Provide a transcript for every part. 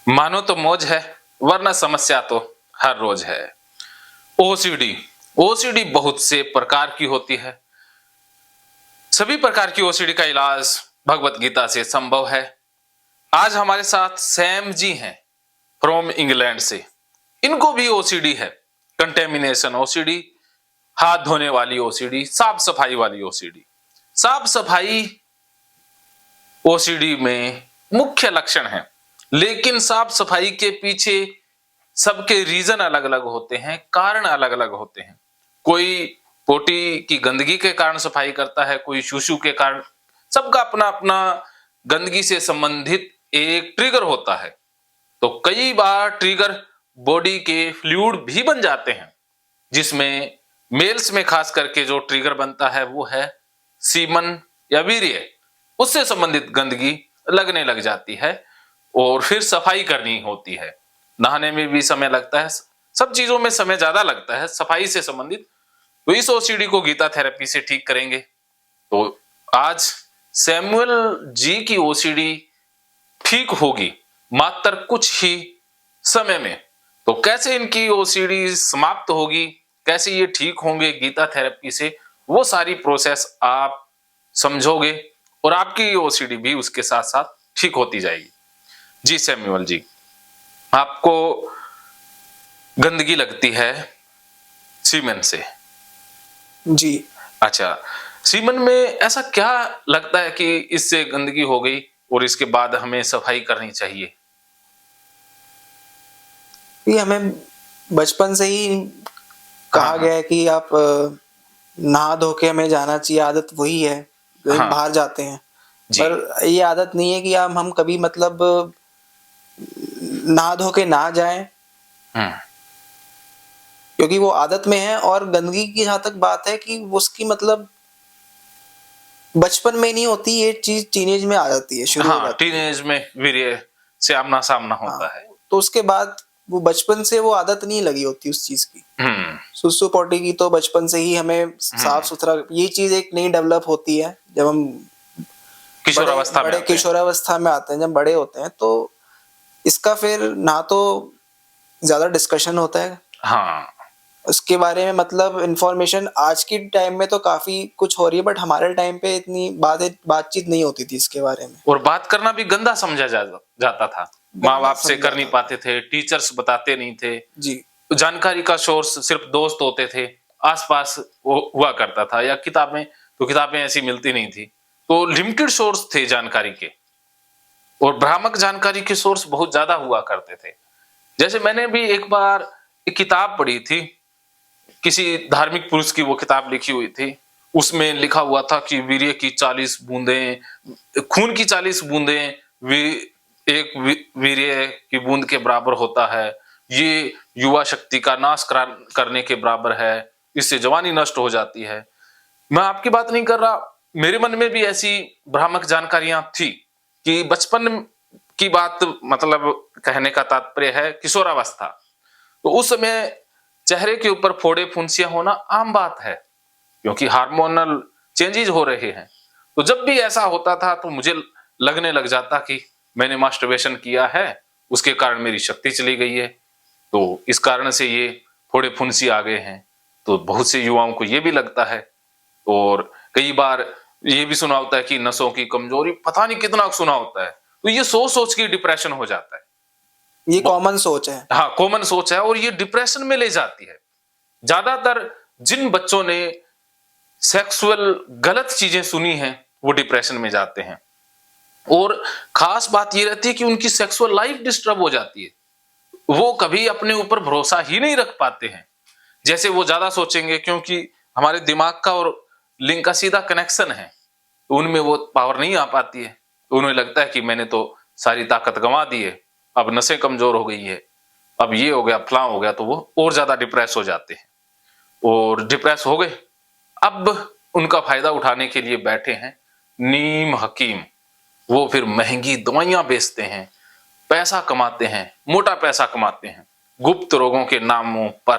मानो तो मौज है, वरना समस्या तो हर रोज है। ओसीडी ओसीडी बहुत से प्रकार की होती है। सभी प्रकार की ओसीडी का इलाज भगवत गीता से संभव है। आज हमारे साथ सैम जी हैं फ्रॉम इंग्लैंड से। इनको भी ओसीडी है। कंटेमिनेशन ओसीडी, हाथ धोने वाली ओसीडी, साफ सफाई वाली ओसीडी। साफ सफाई ओसीडी में मुख्य लक्षण है, लेकिन साफ सफाई के पीछे सबके रीजन अलग अलग होते हैं, कारण अलग अलग होते हैं। कोई पोटी की गंदगी के कारण सफाई करता है, कोई शूशु के कारण। सबका अपना अपना गंदगी से संबंधित एक ट्रिगर होता है। तो कई बार ट्रिगर बॉडी के फ्लूइड भी बन जाते हैं, जिसमें मेल्स में खास करके जो ट्रिगर बनता है वो है सीमन या वीर्य। उससे संबंधित गंदगी लगने लग जाती है और फिर सफाई करनी होती है। नहाने में भी समय लगता है, सब चीजों में समय ज्यादा लगता है सफाई से संबंधित। तो इस ओसीडी को गीता थेरेपी से ठीक करेंगे। तो आज सैमुअल जी की ओसीडी ठीक होगी मात्र कुछ ही समय में। तो कैसे इनकी ओसीडी समाप्त होगी, कैसे ये ठीक होंगे गीता थेरेपी से, वो सारी प्रोसेस आप समझोगे और आपकी ओसीडी भी उसके साथ साथ ठीक होती जाएगी। जी सैमुअल जी, आपको गंदगी लगती है सीमेन से? जी। अच्छा, सीमन में ऐसा क्या लगता है कि इससे गंदगी हो गई और इसके बाद हमें सफाई करनी चाहिए? ये हमें बचपन से ही कहा गया है कि आप नहा धो के हमें जाना चाहिए, आदत वही है। हाँ। बाहर जाते हैं जी। पर ये आदत नहीं है कि हम कभी मतलब नहा धो के ना जाएं, क्योंकि वो आदत में है। और गंदगी की जहां तक बात है कि उसकी मतलब बचपन में नहीं होती, ये चीज टीनेज में आ जाती है, शुरू हो हाँ, जाती है। टीनेज में वीर्य से आमना सामना होता है। तो उसके बाद वो बचपन से वो आदत नहीं लगी होती उस चीज की। सुसु पोटी की तो बचपन से ही हमें साफ सुथरा, ये चीज एक नई डेवलप होती है जब हम किशोरावस्था में आते हैं, जब बड़े होते हैं। तो इसका फिर ना तो ज्यादा डिस्कशन होता है हाँ, उसके बारे में, मतलब इंफॉर्मेशन आज की टाइम में तो काफी कुछ हो रही है, बट हमारे टाइम पे इतनी बातचीत नहीं होती थी इसके बारे में। और बात करना भी गंदा समझा जाता था। माँ बाप से कर नहीं पाते थे, टीचर्स बताते नहीं थे जी। जानकारी का सोर्स सिर्फ दोस्त होते थे, आसपास हुआ करता था, या किताबें ऐसी मिलती नहीं थी। तो लिमिटेड सोर्स थे जानकारी के, और भ्रामक जानकारी के सोर्स बहुत ज्यादा हुआ करते थे। जैसे मैंने भी एक बार एक किताब पढ़ी थी, किसी धार्मिक पुरुष की वो किताब लिखी हुई थी। उसमें लिखा हुआ था कि वीर्य की 40 बूंदें, खून की 40 बूंदें एक वीर्य की बूंद के बराबर होता है। ये युवा शक्ति का नाश करने के बराबर है, इससे जवानी नष्ट हो जाती है। मैं आपकी बात नहीं कर रहा, मेरे मन में भी ऐसी भ्रामक जानकारियां थी कि बचपन की बात, मतलब कहने का तात्पर्य है किशोरावस्था। तो उस समय चेहरे के ऊपर फोड़े फुंसियां होना आम बात है, क्योंकि हार्मोनल चेंजेस हो रहे हैं। तो जब भी ऐसा होता था तो मुझे लगने लग जाता कि मैंने मास्टरबेशन किया है, उसके कारण मेरी शक्ति चली गई है, तो इस कारण से ये फोड़े फुंसी आ गए हैं। तो बहुत से युवाओं को ये भी लगता है। और कई बार ये भी सुना होता है कि नसों की कमजोरी, पता नहीं कितना सुना होता है। तो ये सोच सोच के डिप्रेशन हो जाता है। ये कॉमन सोच है। हाँ, कॉमन सोच है, और ये डिप्रेशन में ले जाती है। ज्यादातर जिन बच्चों ने सेक्सुअल गलत चीजें सुनी हैं वो डिप्रेशन में जाते हैं। और खास बात ये रहती है कि उनकी सेक्सुअल लाइफ डिस्टर्ब हो जाती है। वो कभी अपने ऊपर भरोसा ही नहीं रख पाते हैं। जैसे वो ज्यादा सोचेंगे, क्योंकि हमारे दिमाग का और लिंग का सीधा कनेक्शन है, तो उनमें वो पावर नहीं आ पाती है। तो उन्हें लगता है कि मैंने तो सारी ताकत गंवा दी है, अब नसें कमजोर हो गई है, अब ये हो गया, फलां हो गया। तो वो और ज्यादा डिप्रेस हो जाते हैं, और डिप्रेस हो गए, अब उनका फायदा उठाने के लिए बैठे हैं नीम हकीम। वो फिर महंगी दवाइयां बेचते हैं, पैसा कमाते हैं, मोटा पैसा कमाते हैं गुप्त रोगों के नामों पर।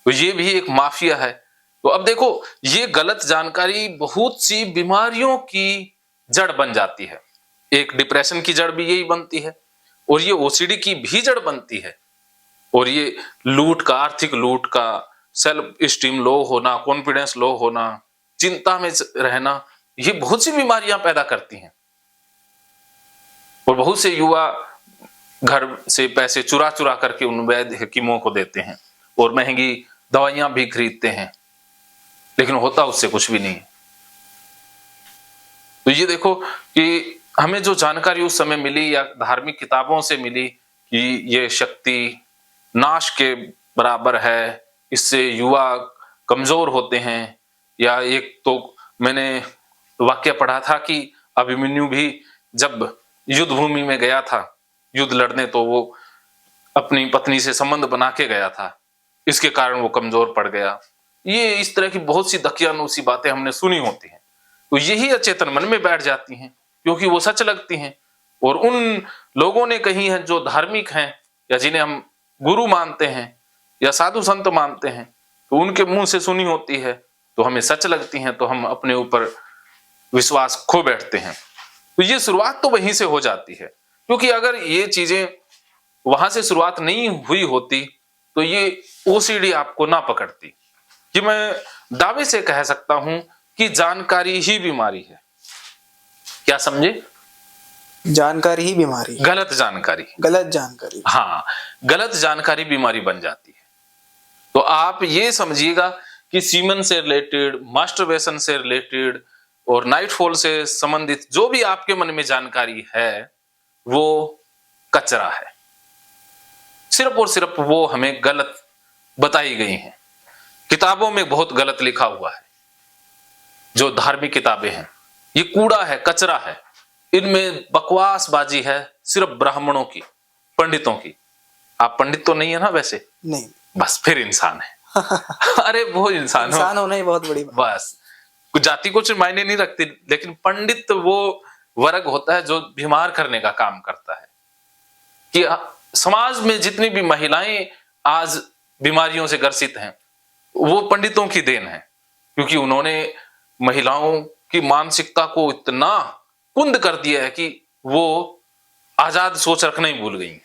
तो ये भी एक माफिया है। तो अब देखो, ये गलत जानकारी बहुत सी बीमारियों की जड़ बन जाती है। एक डिप्रेशन की जड़ भी यही बनती है। और ये ओसीडी की भी जड़ बनती है। और ये लूट का, आर्थिक लूट का, सेल्फ स्टीम लो होना, कॉन्फिडेंस लो होना, चिंता में रहना, ये बहुत सी बीमारियां पैदा करती हैं। और बहुत से युवा घर से पैसे चुरा चुरा करके उन वैद्य हकीमों को देते हैं और महंगी दवाइयां भी खरीदते हैं, लेकिन होता उससे कुछ भी नहीं। तो ये देखो कि हमें जो जानकारी उस समय मिली या धार्मिक किताबों से मिली कि ये शक्ति नाश के बराबर है, इससे युवा कमजोर होते हैं, या एक तो मैंने वाक्य पढ़ा था कि अभिमन्यु भी जब युद्ध भूमि में गया था युद्ध लड़ने, तो वो अपनी पत्नी से संबंध बना के गया था, इसके कारण वो कमजोर पड़ गया। ये इस तरह की बहुत सी दकियानूसी बातें हमने सुनी होती हैं, तो यही अचेतन मन में बैठ जाती हैं क्योंकि वो सच लगती हैं। और उन लोगों ने कही हैं जो धार्मिक हैं या जिन्हें हम गुरु मानते हैं या साधु संत मानते हैं, तो उनके मुंह से सुनी होती है तो हमें सच लगती हैं, तो हम अपने ऊपर विश्वास खो बैठते हैं। तो ये शुरुआत तो वहीं से हो जाती है, क्योंकि अगर ये चीजें वहां से शुरुआत नहीं हुई होती तो ये ओसीडी आपको ना पकड़ती। कि मैं दावे से कह सकता हूं कि जानकारी ही बीमारी है। क्या समझे? जानकारी ही बीमारी, गलत जानकारी, गलत जानकारी। हाँ, गलत जानकारी बीमारी बन जाती है। तो आप ये समझिएगा कि सीमन से रिलेटेड, मास्टरबेशन से रिलेटेड और नाइटफॉल से संबंधित जो भी आपके मन में जानकारी है वो कचरा है। सिर्फ और सिर्फ वो हमें गलत बताई गई हैं। किताबों में बहुत गलत लिखा हुआ है। जो धार्मिक किताबें हैं ये कूड़ा है, कचरा है, इनमें बकवासबाजी है सिर्फ ब्राह्मणों की, पंडितों की। आप पंडित तो नहीं है ना वैसे? नहीं। बस फिर इंसान है। अरे वो इंसान होना ही बहुत बड़ी बात। बस कुछ जाति कुछ मायने नहीं रखती, लेकिन पंडित वो वर्ग होता है जो बीमार करने का काम करता है। कि समाज में जितनी भी महिलाएं आज बीमारियों से ग्रसित हैं वो पंडितों की देन है, क्योंकि उन्होंने महिलाओं की मानसिकता को इतना कुंद कर दिया है कि वो आजाद सोच रखना ही भूल गई।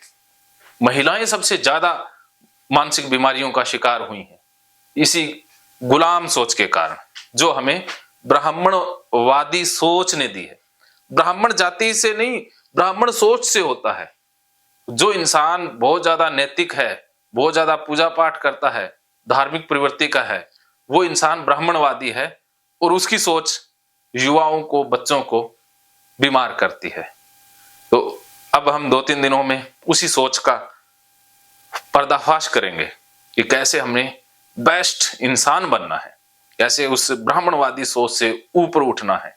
महिलाएं सबसे ज्यादा मानसिक बीमारियों का शिकार हुई हैं इसी गुलाम सोच के कारण, जो हमें ब्राह्मणवादी सोच ने दी है। ब्राह्मण जाति से नहीं, ब्राह्मण सोच से होता है। जो इंसान बहुत ज्यादा नैतिक है, बहुत ज्यादा पूजा पाठ करता है, धार्मिक प्रवृत्ति का है, वो इंसान ब्राह्मणवादी है और उसकी सोच युवाओं को, बच्चों को बीमार करती है। तो अब हम 2-3 दिनों में उसी सोच का पर्दाफाश करेंगे कि कैसे हमें बेस्ट इंसान बनना है, कैसे उस ब्राह्मणवादी सोच से ऊपर उठना है।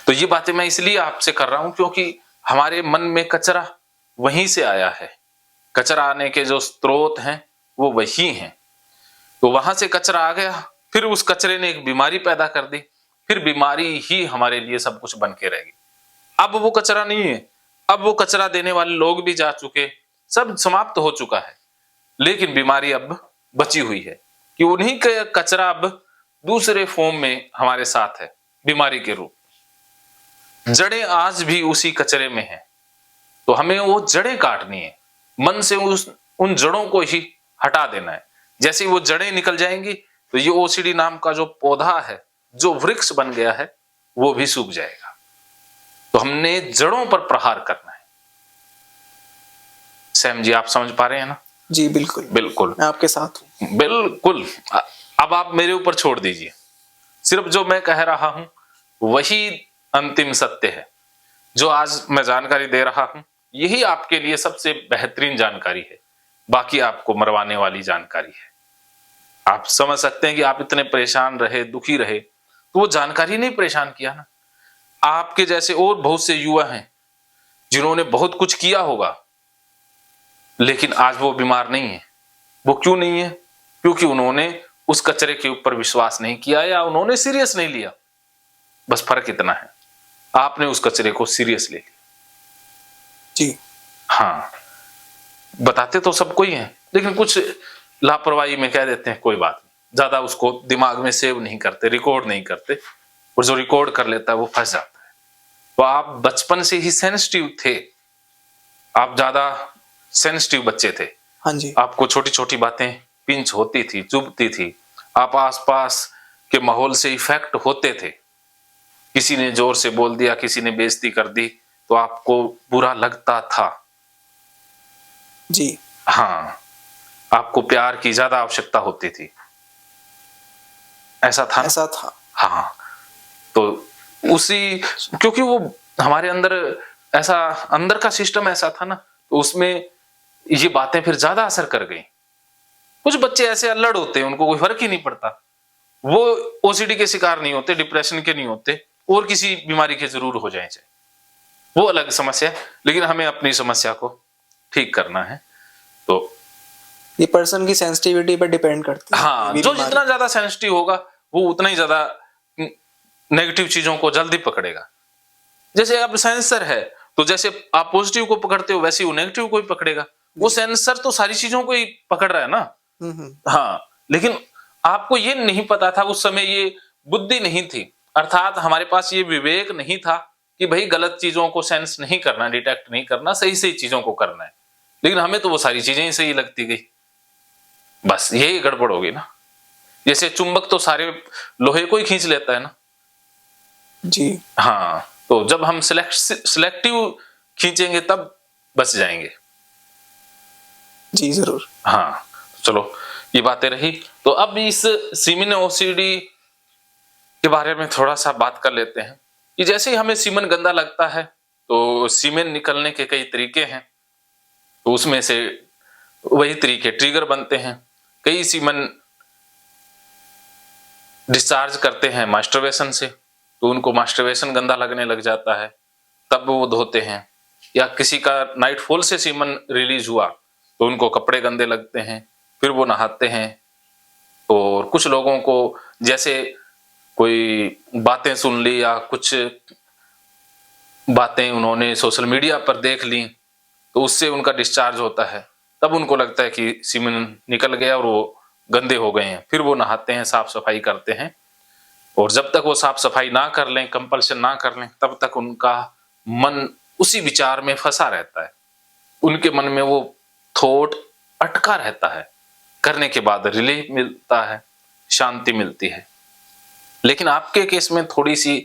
तो ये बातें मैं इसलिए आपसे कर रहा हूं क्योंकि हमारे मन में कचरा वहीं से आया है। कचरा आने के जो स्रोत हैं वो वही हैं। तो वहां से कचरा आ गया, फिर उस कचरे ने एक बीमारी पैदा कर दी, फिर बीमारी ही हमारे लिए सब कुछ बन के रहेगी। अब वो कचरा नहीं है, अब वो कचरा देने वाले लोग भी जा चुके, सब समाप्त हो चुका है, लेकिन बीमारी अब बची हुई है कि उन्हीं का कचरा अब दूसरे फॉर्म में हमारे साथ है, बीमारी के रूप। जड़ें आज भी उसी कचरे में हैं, तो हमें वो जड़ें काटनी है, मन से उन जड़ों को ही हटा देना है। जैसे वो जड़ें निकल जाएंगी तो ये ओसीडी नाम का जो पौधा है, जो वृक्ष बन गया है, वो भी सूख जाएगा। तो हमने जड़ों पर प्रहार करना है। सैम जी, आप समझ पा रहे हैं ना? जी बिल्कुल बिल्कुल, मैं आपके साथ हूं। बिल्कुल। अब आप मेरे ऊपर छोड़ दीजिए, सिर्फ जो मैं कह रहा हूं वही अंतिम सत्य है। जो आज मैं जानकारी दे रहा हूं यही आपके लिए सबसे बेहतरीन जानकारी है, बाकी आपको मरवाने वाली जानकारी है। आप समझ सकते हैं कि आप इतने परेशान रहे, दुखी रहे, तो वो जानकारी ने परेशान किया ना। आपके जैसे और बहुत से युवा हैं जिन्होंने बहुत कुछ किया होगा, लेकिन आज वो बीमार नहीं है। वो क्यों नहीं है? क्योंकि उन्होंने उस कचरे के ऊपर विश्वास नहीं किया या उन्होंने सीरियस नहीं लिया। बस फर्क इतना है, आपने उस कचरे को सीरियस ले लिया। जी हाँ, बताते तो सबको ही हैं, लेकिन कुछ लापरवाही में कह देते हैं कोई बात नहीं, ज्यादा उसको दिमाग में सेव नहीं करते, रिकॉर्ड नहीं करते, और जो रिकॉर्ड कर लेता है वो फंस जाता है। तो आप बचपन से ही सेंसिटिव थे, आप ज्यादा सेंसिटिव बच्चे थे, हाँ जी। आपको छोटी छोटी बातें पिंच होती थी, चुभती थी, आप आसपास के माहौल से इफेक्ट होते थे। किसी ने जोर से बोल दिया, किसी ने बेइज्जती कर दी, तो आपको बुरा लगता था। जी। हाँ, आपको प्यार की ज्यादा आवश्यकता होती थी, ऐसा था ना? ऐसा था। हाँ, तो उसी, क्योंकि वो हमारे अंदर ऐसा, अंदर का सिस्टम ऐसा था ना, तो उसमें ये बातें फिर ज्यादा असर कर गई। कुछ बच्चे ऐसे अल्लड़ होते हैं, उनको कोई फर्क ही नहीं पड़ता, वो ओसीडी के शिकार नहीं होते, डिप्रेशन के नहीं होते, और किसी बीमारी के जरूर हो जाए, चाहे वो अलग समस्या है, लेकिन हमें अपनी समस्या को ठीक करना है। तो ये पर्सन की सेंसिटिविटी पर डिपेंड करती है। हाँ, जो जितना ज्यादा सेंसिटिव होगा वो उतना ही ज्यादा नेगेटिव चीजों को जल्दी पकड़ेगा। जैसे अब सेंसर है, तो जैसे आप पॉजिटिव को पकड़ते हो वैसे वो नेगेटिव को ही पकड़ेगा। वो सेंसर तो सारी चीजों को ही पकड़ रहा है ना। हाँ, लेकिन आपको ये नहीं पता था उस समय, ये बुद्धि नहीं थी, अर्थात हमारे पास ये विवेक नहीं था कि भाई गलत चीजों को सेंस नहीं करना, डिटेक्ट नहीं करना, सही सही चीजों को करना है। लेकिन हमें तो वो सारी चीजें ही सही लगती गई, बस यही गड़बड़ होगी ना। जैसे चुंबक तो सारे लोहे को ही खींच लेता है ना जी। हाँ, तो जब हम सिलेक्टिव खींचेंगे तब बच जाएंगे। जी जरूर। हाँ, चलो ये बातें रही, तो अब इस सीमेन ओसीडी के बारे में थोड़ा सा बात कर लेते हैं कि जैसे ही हमें सीमेन गंदा लगता है तो सीमेन निकलने के कई तरीके हैं, तो उसमें से वही तरीके ट्रिगर बनते हैं। कई सीमेन डिस्चार्ज करते हैं मास्टरबेशन से, तो उनको मास्टरबेशन गंदा लगने लग जाता है, तब वो धोते हैं। या किसी का नाइटफॉल से सीमन रिलीज हुआ तो उनको कपड़े गंदे लगते हैं, फिर वो नहाते हैं। और कुछ लोगों को जैसे कोई बातें सुन ली या कुछ बातें उन्होंने सोशल मीडिया पर देख ली, तो उससे उनका डिस्चार्ज होता है, तब उनको लगता है कि सीमन निकल गया और वो गंदे हो गए हैं, फिर वो नहाते हैं, साफ सफाई करते हैं। और जब तक वो साफ सफाई ना कर लें, कंपल्शन ना कर लें, तब तक उनका मन उसी विचार में फंसा रहता है, उनके मन में वो थॉट अटका रहता है। करने के बाद रिलीफ मिलता है, शांति मिलती है। लेकिन आपके केस में थोड़ी सी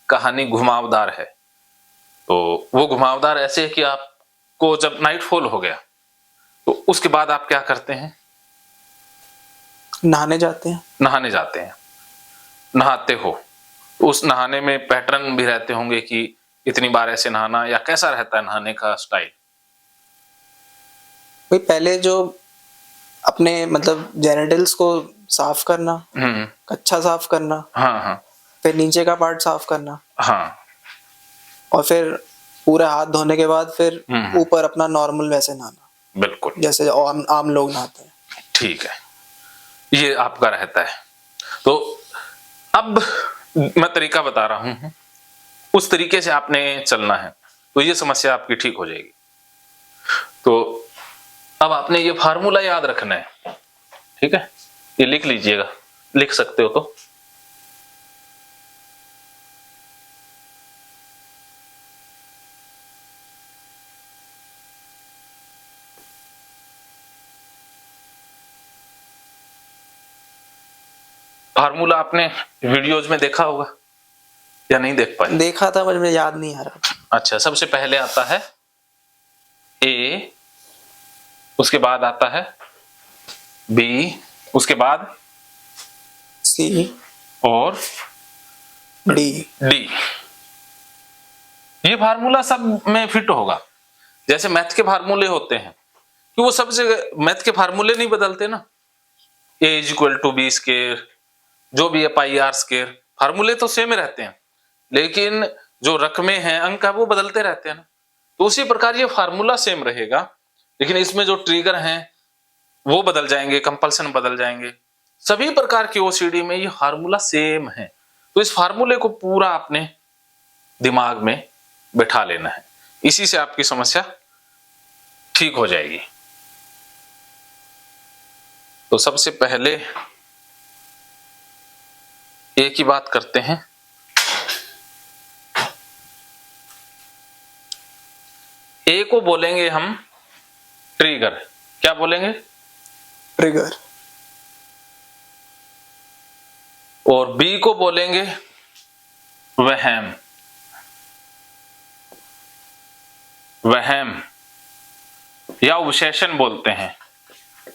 कहानी घुमावदार है। तो वो घुमावदार ऐसे है कि आपको जब नाइटफॉल हो गया तो उसके बाद आप क्या करते हैं? नहाने जाते हैं। नहाने जाते हैं, नहाते हो, उस नहाने में पैटर्न भी रहते होंगे कि इतनी बार ऐसे नहाना, या कैसा रहता है नहाने का स्टाइल? भाई पहले जो अपने मतलब जेनिटल्स को साफ करना, अच्छा साफ करना, हाँ हाँ फिर नीचे का पार्ट साफ करना, हाँ, और फिर पूरे हाथ धोने के बाद फिर ऊपर अपना नॉर्मल वैसे नहाना, बिल्कुल जैसे आम लोग नहाते हैं। ठीक है, ये आपका रहता है। तो अब मैं तरीका बता रहा हूं, उस तरीके से आपने चलना है, तो ये समस्या आपकी ठीक हो जाएगी। तो अब आपने ये फार्मूला याद रखना है, ठीक है? ये लिख लीजिएगा, लिख सकते हो तो। फार्मूला आपने वीडियोज में देखा होगा या नहीं देख पाए? देखा था, मुझे याद नहीं आ रहा। अच्छा, सबसे पहले आता है ए, उसके बाद आता है बी, उसके बाद सी और डी। डी। ये फार्मूला सब में फिट होगा। जैसे मैथ के फार्मूले होते हैं कि वो सब जगह मैथ के फार्मूले नहीं बदलते ना, A is equal to B square, जो भी है पाई आर स्केयर, फार्मूले तो सेम रहते हैं, लेकिन जो रकमें हैं, अंक है, वो बदलते रहते हैं ना। तो उसी प्रकार ये फार्मूला सेम रहेगा, लेकिन इसमें जो ट्रिगर हैं वो बदल जाएंगे, कंपल्सन बदल जाएंगे। सभी प्रकार की ओसीडी में ये फार्मूला सेम है। तो इस फार्मूले को पूरा अपने दिमाग में बैठा लेना है, इसी से आपकी समस्या ठीक हो जाएगी। तो सबसे पहले एक ही बात करते हैं, ए को बोलेंगे हम ट्रिगर। क्या बोलेंगे? ट्रिगर। और बी को बोलेंगे वहम। वहम या विशेषण बोलते हैं।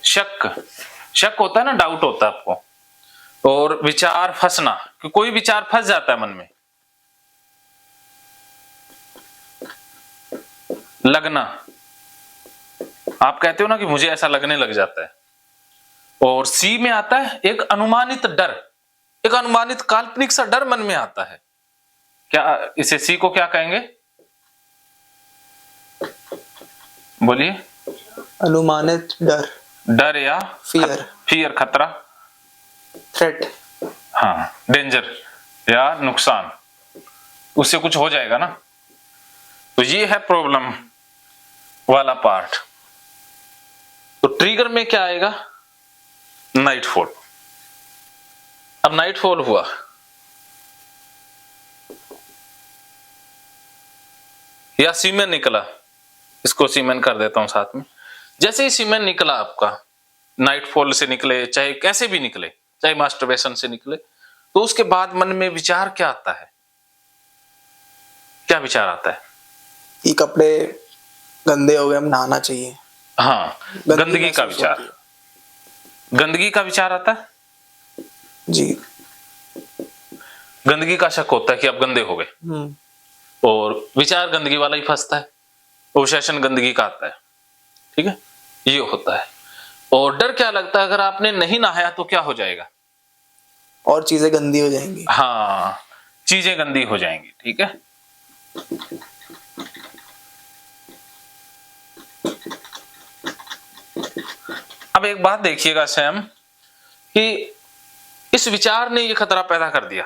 शक, शक होता है ना, डाउट होता है आपको। और विचार फंसना, कि कोई विचार फंस जाता है मन में। लगना, आप कहते हो ना कि मुझे ऐसा लगने लग जाता है। और सी में आता है एक अनुमानित डर, एक अनुमानित काल्पनिक सा डर मन में आता है। क्या इसे सी को क्या कहेंगे? बोलिए। अनुमानित डर। डर या फियर। फियर, खतरा, थ्रेट। हाँ, डेंजर या नुकसान, उससे कुछ हो जाएगा ना। तो ये है प्रॉब्लम वाला पार्ट। तो ट्रिगर में क्या आएगा? नाइटफॉल। अब नाइटफॉल हुआ, या सीमेन निकला, इसको सीमेन कर देता हूं साथ में। जैसे ही सीमेन निकला आपका, नाइटफॉल से निकले, चाहे कैसे भी निकले, चाहे मास्टरबेशन से निकले, तो उसके बाद मन में विचार क्या आता है? क्या विचार आता है? ये कपड़े गंदे हो गए, हम नहाना चाहिए। हाँ, गंदगी का विचार, गंदगी का विचार आता है जी। गंदगी का शक होता है कि आप गंदे हो गए, और विचार गंदगी वाला ही फंसता है। ऑब्सेशन गंदगी का आता है, ठीक है, ये होता है। और डर क्या लगता है? अगर आपने नहीं नहाया तो क्या हो जाएगा? और चीजें गंदी हो जाएंगी। हाँ, चीजें गंदी हो जाएंगी, ठीक है। अब एक बात देखिएगा सैम, कि इस विचार ने ये खतरा पैदा कर दिया।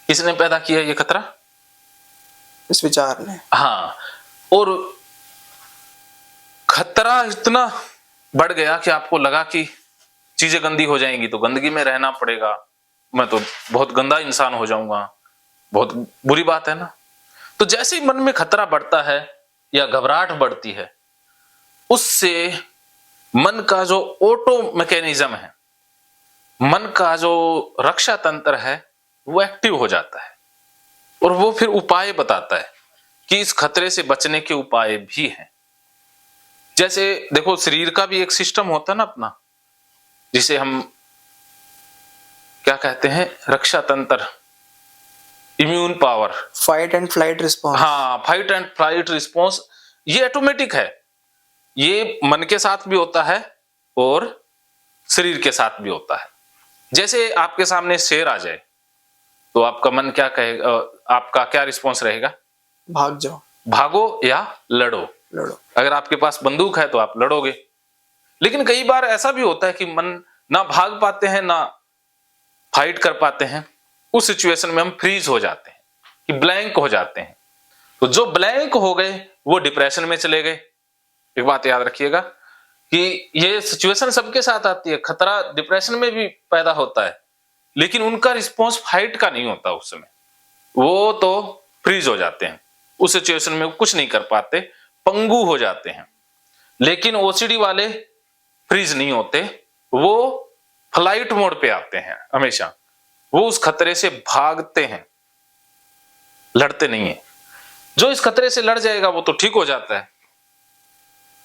किसने पैदा किया ये खतरा? इस विचार ने। हाँ, और खतरा इतना बढ़ गया कि आपको लगा कि चीजें गंदी हो जाएंगी तो गंदगी में रहना पड़ेगा, मैं तो बहुत गंदा इंसान हो जाऊंगा, बहुत बुरी बात है ना। तो जैसे ही मन में खतरा बढ़ता है या घबराहट बढ़ती है, उससे मन का जो ऑटो मैकेनिज्म है, मन का जो रक्षा तंत्र है, वो एक्टिव हो जाता है, और वो फिर उपाय बताता है कि इस खतरे से बचने के उपाय भी हैं। जैसे देखो, शरीर का भी एक सिस्टम होता है ना अपना, जिसे हम क्या कहते हैं? रक्षा तंत्र, immune power, fight and flight response. हाँ, फाइट एंड फ्लाइट रिस्पॉन्स। ये ऑटोमेटिक है, ये मन के साथ भी होता है और शरीर के साथ भी होता है। जैसे आपके सामने शेर आ जाए तो आपका मन क्या कहेगा? आपका क्या रिस्पॉन्स रहेगा? भाग जाओ, भागो या लड़ो। लड़ो। अगर आपके पास बंदूक है तो आप लड़ोगे। लेकिन कई बार ऐसा भी होता है कि मन ना भाग पाते हैं ना फाइट कर पाते हैं। उस सिचुएशन में हम फ्रीज हो जाते हैं, कि ब्लैंक हो जाते हैं। तो जो ब्लैंक हो गए वो डिप्रेशन में चले गए। एक बात याद रखिएगा कि ये सिचुएशन सबके साथ आती है, खतरा डिप्रेशन में भी पैदा होता है, लेकिन उनका रिस्पॉन्स फाइट का नहीं होता उस समय, वो तो फ्रीज हो जाते हैं। उस सिचुएशन में कुछ नहीं कर पाते, पंगु हो जाते हैं। लेकिन ओसीडी वाले फ्रीज नहीं होते, वो फ्लाइट मोड पे आते हैं हमेशा। वो उस खतरे से भागते हैं, लड़ते नहीं है। जो इस खतरे से लड़ जाएगा वो तो ठीक हो जाता है,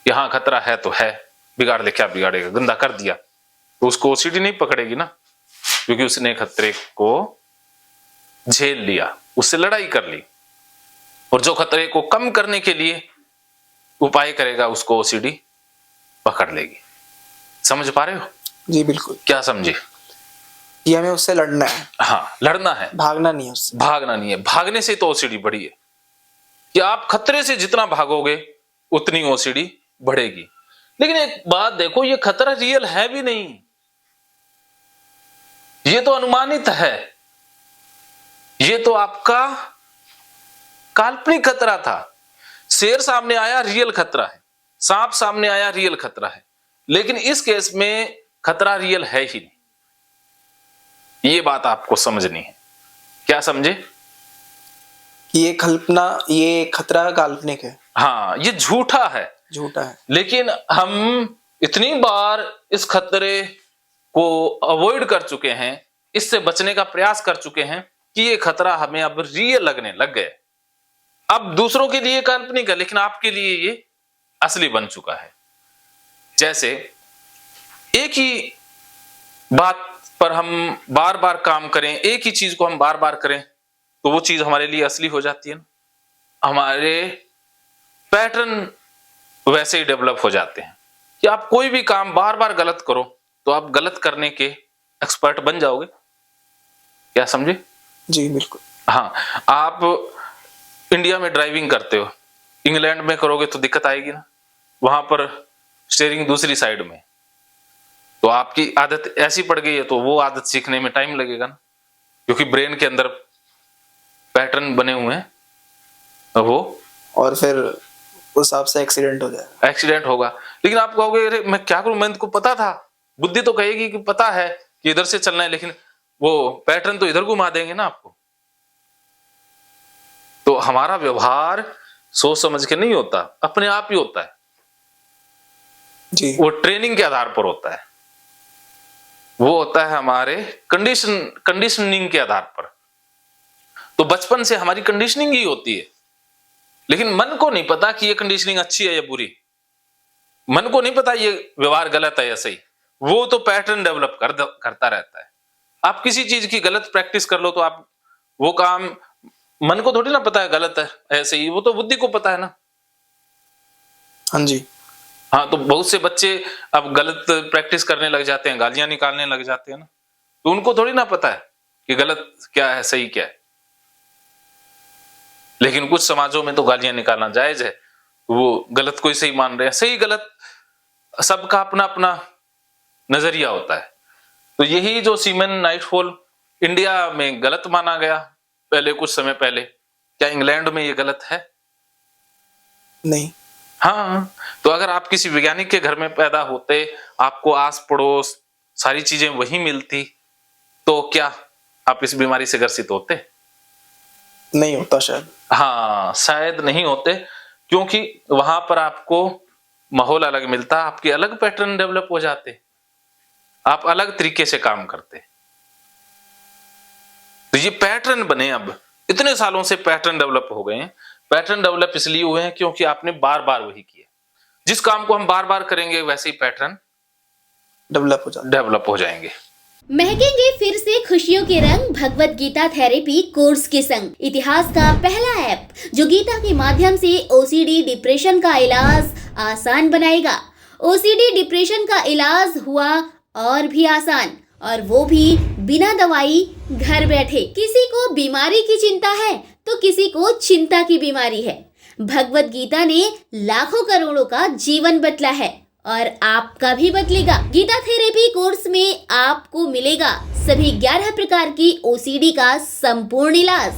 यहां खतरा है तो है, बिगाड़ ले, क्या बिगाड़ेगा, गंदा कर दिया, तो उसको ओसीडी नहीं पकड़ेगी ना, क्योंकि उसने खतरे को झेल लिया, उससे लड़ाई कर ली। और जो खतरे को कम करने के लिए उपाय करेगा, उसको ओसीडी पकड़ लेगी। समझ पा रहे हो? जी बिल्कुल। क्या समझे? ये हमें उससे लड़ना है। हाँ, लड़ना है, भागना नहीं है उससे। भागना नहीं है। भागने से तो ओसीडी बढ़ी है, कि आप खतरे से जितना भागोगे उतनी ओसीडी बढ़ेगी। लेकिन एक बात देखो, ये खतरा रियल है भी नहीं, ये तो अनुमानित है, ये तो आपका काल्पनिक खतरा था। शेर सामने आया, रियल खतरा है, सांप सामने आया, रियल खतरा है। लेकिन इस केस में खतरा रियल है ही नहीं। ये बात आपको समझनी है। क्या समझे? ये कल्पना, ये खतरा काल्पनिक है, हाँ, ये झूठा है, झूठा है। लेकिन हम इतनी बार इस खतरे को अवॉइड कर चुके हैं, इससे बचने का प्रयास कर चुके हैं कि ये खतरा हमें अब रियल लगने लग गए। अब दूसरों के लिए काल्पनिक है, लेकिन आपके लिए ये असली बन चुका है। जैसे एक ही बात पर हम बार बार काम करें, एक ही चीज को हम बार बार करें, तो वो चीज हमारे लिए असली हो जाती है ना। हमारे पैटर्न वैसे ही डेवलप हो जाते हैं कि आप कोई भी काम बार बार गलत करो तो आप गलत करने के एक्सपर्ट बन जाओगे। क्या समझे? जी बिल्कुल। हाँ, आप इंडिया में ड्राइविंग करते हो, इंग्लैंड में करोगे तो दिक्कत आएगी ना, वहां पर स्टीयरिंग दूसरी साइड में, तो आपकी आदत ऐसी पड़ गई है तो वो आदत सीखने में टाइम लगेगा ना, क्योंकि ब्रेन के अंदर पैटर्न बने हुए हैं वो, और फिर उस हिसाब से एक्सीडेंट हो जाएगा। एक्सीडेंट होगा। लेकिन आप कहोगे अरे मैं क्या करूं, मैंने को पता था, बुद्धि तो कहेगी कि पता है कि इधर से चलना है, लेकिन वो पैटर्न तो इधर घुमा देंगे ना आपको। तो हमारा व्यवहार सोच समझ के नहीं होता, अपने आप ही होता है जी। वो ट्रेनिंग के आधार पर होता है, वो होता है हमारे कंडीशनिंग के आधार पर। तो बचपन से हमारी कंडीशनिंग ही होती है, लेकिन मन को नहीं पता कि ये कंडीशनिंग अच्छी है या बुरी, मन को नहीं पता ये व्यवहार गलत है या सही, वो तो पैटर्न डेवलप करता रहता है। आप किसी चीज की गलत प्रैक्टिस कर लो तो आप वो काम, मन को थोड़ी ना पता है गलत है ऐसे ही, वो तो बुद्धि को पता है ना। हाँ जी। हाँ, तो बहुत से बच्चे अब गलत प्रैक्टिस करने लग जाते हैं, गालियां निकालने लग जाते हैं ना, तो उनको थोड़ी ना पता है कि गलत क्या है सही क्या है। लेकिन कुछ समाजों में तो गालियां निकालना जायज है, वो गलत को ही सही मान रहे हैं। सही गलत सबका अपना अपना नजरिया होता है। तो यही जो सीमेन नाइटफॉल इंडिया में गलत माना गया पहले, कुछ समय पहले, क्या इंग्लैंड में ये गलत है? नहीं। हाँ, तो अगर आप किसी वैज्ञानिक के घर में पैदा होते, आपको आस पड़ोस सारी चीजें वही मिलती, तो क्या आप इस बीमारी से ग्रसित होते? नहीं होता शायद। हाँ, शायद नहीं होते, क्योंकि वहां पर आपको माहौल अलग मिलता, आपके अलग पैटर्न डेवलप हो जाते, आप अलग तरीके से काम करते। तो ये पैटर्न बने, अब इतने सालों से पैटर्न डेवलप हो गए हैं। पैटर्न डेवलप इसलिए हुए हैं क्योंकि आपने बार बार वही किया। जिस काम को हम बार बार करेंगे वैसे ही पैटर्न डेवलप हो जाएंगे। महकेंगे फिर से खुशियों के रंग भगवत गीता थेरेपी कोर्स के संग। इतिहास का पहला ऐप जो गीता के माध्यम से ओसीडी डिप्रेशन का इलाज आसान बनाएगा। ओसीडी डिप्रेशन का इलाज हुआ और भी आसान, और वो भी बिना दवाई, घर बैठे। किसी को बीमारी की चिंता है तो किसी को चिंता की बीमारी है। भगवत गीता ने लाखों करोड़ों का जीवन बदला है और आपका भी बदलेगा। गीता थेरेपी कोर्स में आपको मिलेगा सभी 11 प्रकार की ओसीडी का संपूर्ण इलाज,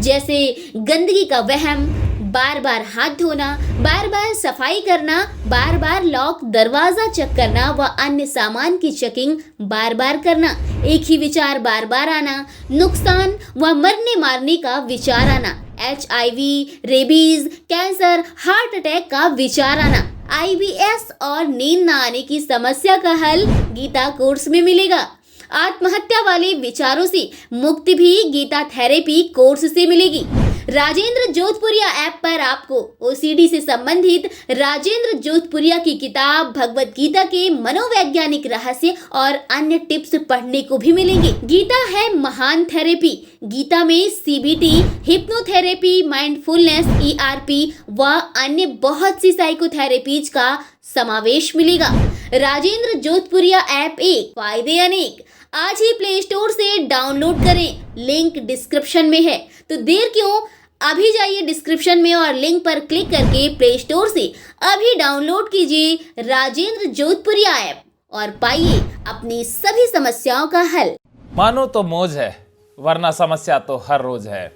जैसे गंदगी का वहम, बार बार हाथ धोना, बार बार सफाई करना, बार बार लॉक दरवाजा चेक करना व अन्य सामान की चेकिंग बार बार करना, एक ही विचार बार बार आना, नुकसान व मरने मारने का विचार आना, HIV, rabies, cancer, heart attack का विचार आना, IBS और नींद न आने की समस्या का हल गीता कोर्स में मिलेगा। आत्महत्या वाले विचारों से मुक्ति भी गीता थेरेपी कोर्स से मिलेगी। राजेंद्र जोधपुरिया ऐप पर आपको ओसीडी से संबंधित राजेंद्र जोधपुरिया की किताब भगवत गीता के मनोवैज्ञानिक रहस्य और अन्य टिप्स पढ़ने को भी मिलेंगे। गीता है महान थेरेपी। गीता में CBT, हिप्नोथेरेपी, माइंडफुलनेस, ERP व अन्य बहुत सी साइकोथेरेपीज का समावेश मिलेगा। राजेंद्र जोधपुरिया ऐप एक, फायदे अनेक। आज ही प्ले स्टोर से डाउनलोड करें, लिंक डिस्क्रिप्शन में है। तो देर क्यों, अभी जाइए डिस्क्रिप्शन में और लिंक पर क्लिक करके प्ले स्टोर से अभी डाउनलोड कीजिए राजेंद्र जोधपुरिया ऐप और पाइए अपनी सभी समस्याओं का हल। मानो तो मौज है, वरना समस्या तो हर रोज है।